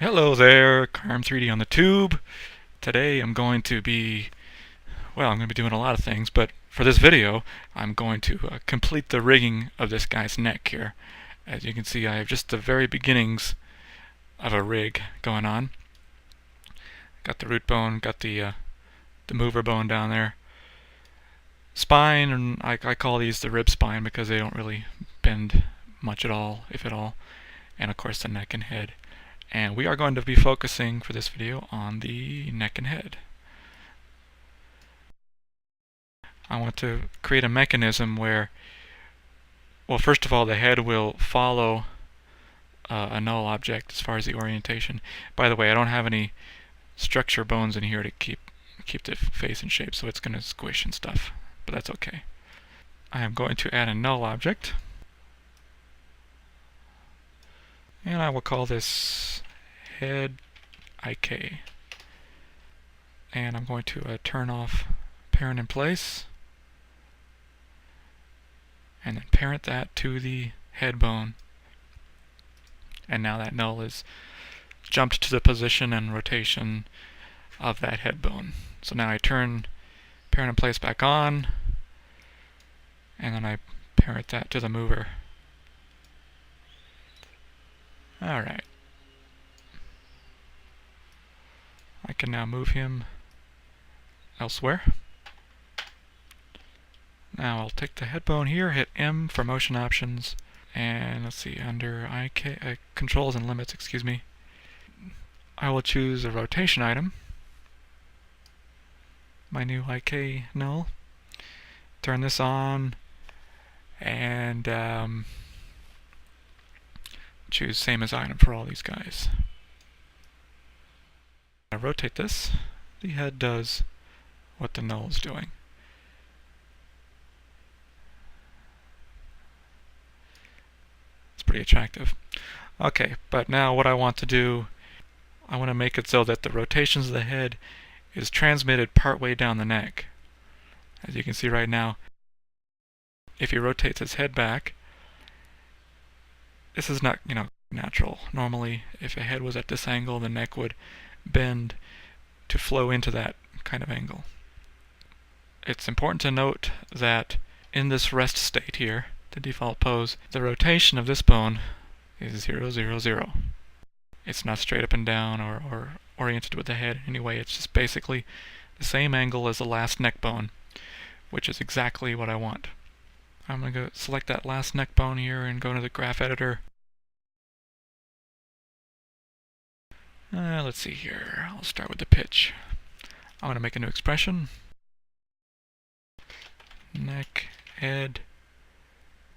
Hello there, Carm3D on the tube. Today I'm going to be doing a lot of things, but for this video, I'm going to complete the rigging of this guy's neck here. As you can see, I have just the very beginnings of a rig going on. Got the root bone, got the mover bone down there. Spine, and I call these the rib spine because they don't really bend much at all, if at all. And of course the neck and head. And we are going to be focusing for this video on the neck and head. I want to create a mechanism where, well, first of all, the head will follow a null object as far as the orientation. By the way, I don't have any structure bones in here to keep the face in shape, so it's going to squish and stuff, but that's okay. I am going to add a null object, and I will call this head IK. And I'm going to turn off parent in place, and then parent that to the head bone. And now that null is jumped to the position and rotation of that head bone. So now I turn parent in place back on, and then I parent that to the mover. Alright. I can now move him elsewhere. Now I'll take the head bone here, hit M for motion options, and let's see, under IK, controls and limits, excuse me, I will choose a rotation item, my new IK null, turn this on, and choose same as item for all these guys. I rotate this, the head does what the null is doing. It's pretty attractive. Okay, but now what I want to do, I want to make it so that the rotations of the head is transmitted partway down the neck. As you can see right now, if he rotates his head back, this is not, natural. Normally, if a head was at this angle, the neck would bend to flow into that kind of angle. It's important to note that in this rest state here, the default pose, the rotation of this bone is 0, 0, 0. It's not straight up and down or oriented with the head anyway. It's just basically the same angle as the last neck bone, which is exactly what I want. I'm going to go select that last neck bone here and go to the graph editor. Let's see here. I'll start with the pitch. I'm going to make a new expression. Neck, head.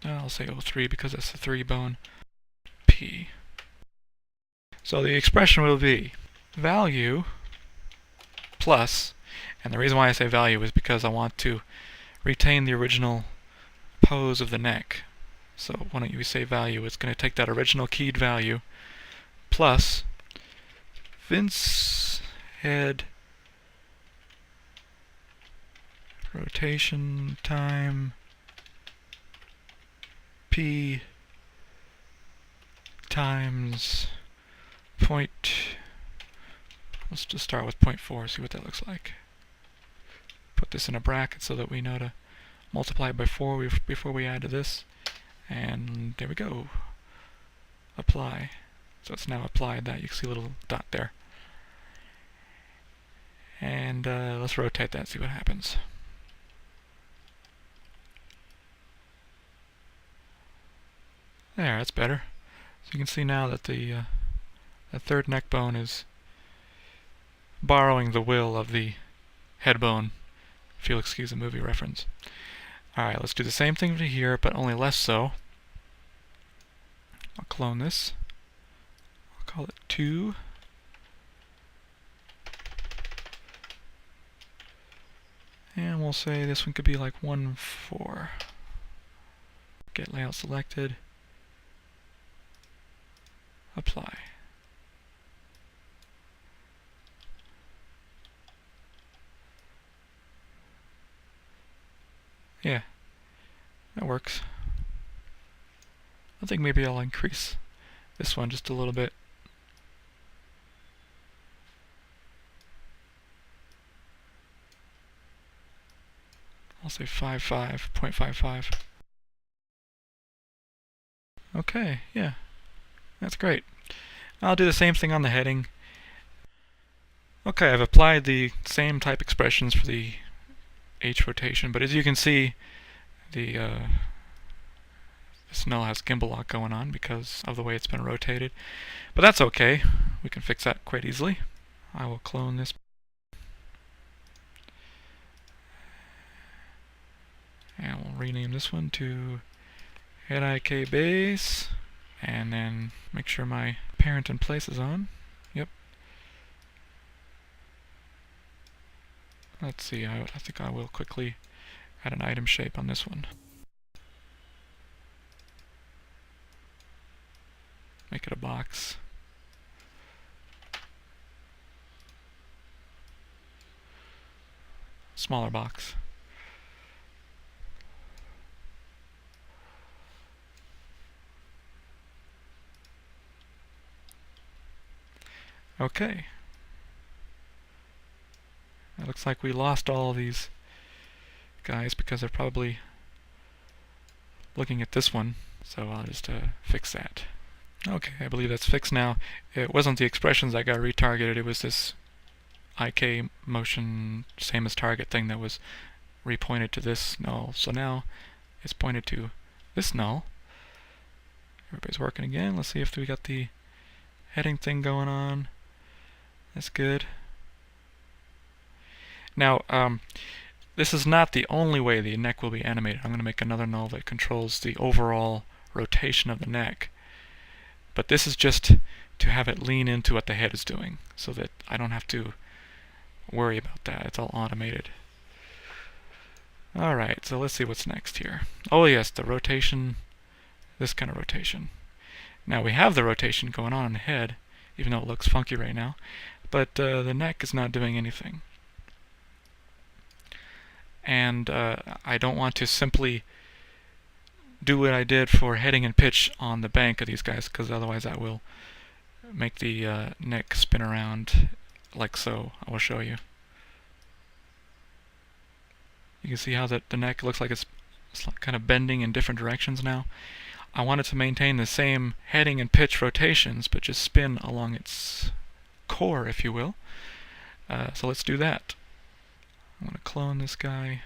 I'll say 03 because that's the 3 bone. P. So the expression will be value plus, and the reason why I say value is because I want to retain the original pose of the neck. So when you say value, it's going to take that original keyed value plus Vince head rotation time P times let's just start with 0.4, see what that looks like. Put this in a bracket so that we know to multiply by 4 before we add to this. And there we go. Apply. So it's now applied that. You can see a little dot there. And let's rotate that, see what happens. There, that's better. So you can see now that the third neck bone is borrowing the will of the head bone, if you'll excuse the movie reference. Alright, let's do the same thing to here, but only less so. I'll clone this. I'll call it 2. And we'll say this one could be like 1, 4. Get layout selected. Apply. Yeah, that works. I think maybe I'll increase this one just a little bit. I'll say 0.55. Okay, yeah, that's great. I'll do the same thing on the heading. Okay, I've applied the same type expressions for the H rotation, but as you can see, this null has gimbal lock going on because of the way it's been rotated. But that's okay. We can fix that quite easily. I will clone this. And we'll rename this one to head IK base. And then make sure my parent in place is on. Yep. Let's see, I think I will quickly add an item shape on this one. Make it a box. Smaller box. Okay. It looks like we lost all of these guys because they're probably looking at this one. So I'll just fix that. Okay, I believe that's fixed now. It wasn't the expressions that got retargeted, it was this IK motion same as target thing that was repointed to this null. So now it's pointed to this null. Everybody's working again. Let's see if we got the heading thing going on. That's good. Now, this is not the only way the neck will be animated. I'm going to make another null that controls the overall rotation of the neck. But this is just to have it lean into what the head is doing, so that I don't have to worry about that. It's all automated. Alright, so let's see what's next here. Oh yes, the rotation, this kind of rotation. Now we have the rotation going on in the head, even though it looks funky right now, but the neck is not doing anything. And I don't want to simply do what I did for heading and pitch on the bank of these guys, because otherwise that will make the neck spin around like so. I will show you. You can see how the neck looks like it's kind of bending in different directions now. I want it to maintain the same heading and pitch rotations, but just spin along its core, if you will. So let's do that. I'm going to clone this guy.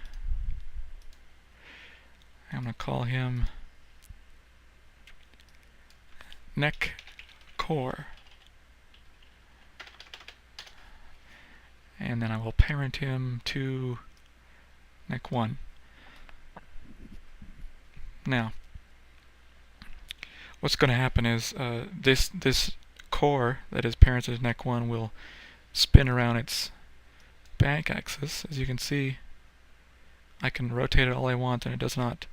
I'm going to call him neck core. And then I will parent him to neck 1. Now, what's going to happen is this core that is parented to neck 1 will spin around its bank axis. As you can see, I can rotate it all I want and it does not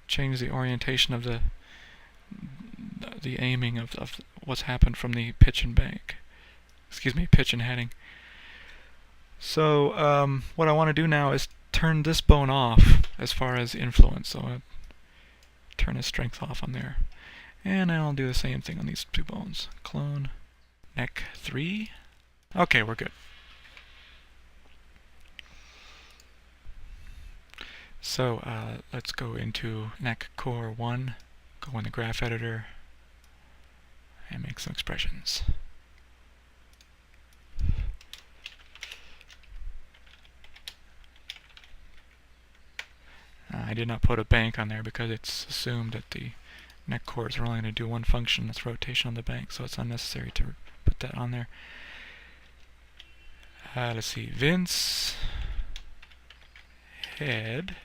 change the orientation of the aiming of what's happened from the pitch and bank. Excuse me, pitch and heading. So what I want to do now is turn this bone off as far as influence. So I'll turn his strength off on there. And I'll do the same thing on these two bones. Clone neck 3. Okay, we're good. So let's go into neck core 1, go in the graph editor, and make some expressions. I did not put a bank on there because it's assumed that the neck cores are only going to do one function, that's rotation on the bank, so it's unnecessary to put that on there. Let's see, Vince, head.